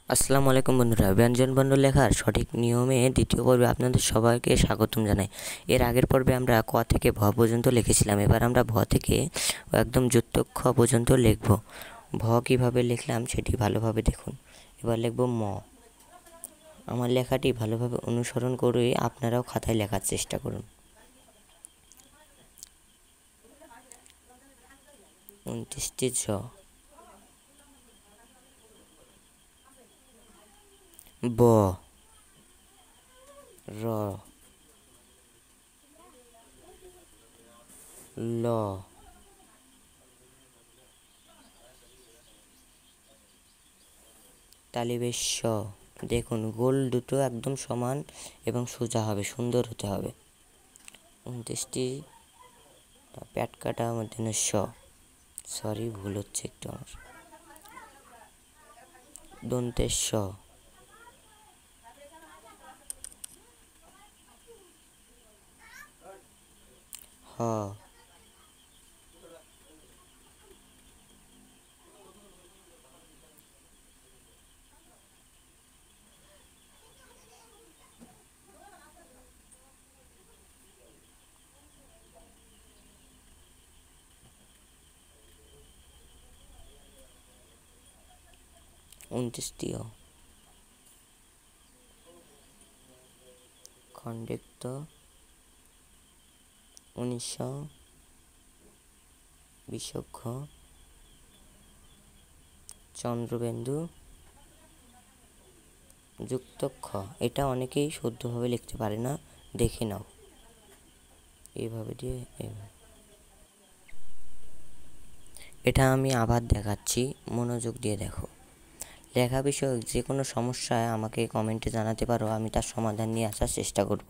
আসসালামু আলাইকুম বন্ধুরা, ব্যঞ্জন বর্ণ লেখার সঠিক নিয়মে দ্বিতীয় পর্বে আপনাদের সবাইকে স্বাগতম জানাই। এর আগের পর্বে আমরা ক থেকে ভ পর্যন্ত লিখেছিলাম। এবার আমরা ভ থেকে একদম যুক্ত খ পর্যন্ত লিখব। ভ কীভাবে লিখলাম সেটি ভালোভাবে দেখুন। এবার লিখব ম। আমার লেখাটি ভালোভাবে অনুসরণ করে আপনারাও খাতায় লেখার চেষ্টা করুন। 29টি জ, ব, র, ল, তালিবেশ স। দেখুন গোল দুটো একদম সমান এবং সোজা হবে, সুন্দর হতে হবে। 29টি প্যাট কাটা মধ্যে স, সরি ভুল হচ্ছে একটু আমার। দন্তের স, হ, 29টি অ, খণ্ডেক্ত 1900, বিষগ্য, চন্দ্রবিন্দু যুক্ত খ। এটা অনেকেই শুদ্ধভাবে লিখতে পারে না, দেখে নাও এইভাবে দিয়ে এইভাবে। এটা আমি আবার দেখাচ্ছি, মনোযোগ দিয়ে দেখো। লেখা বিষয়ক যে কোনো সমস্যায় আমাকে কমেন্টে জানাতে পারো, আমি তার সমাধান নিয়ে আসার চেষ্টা করব।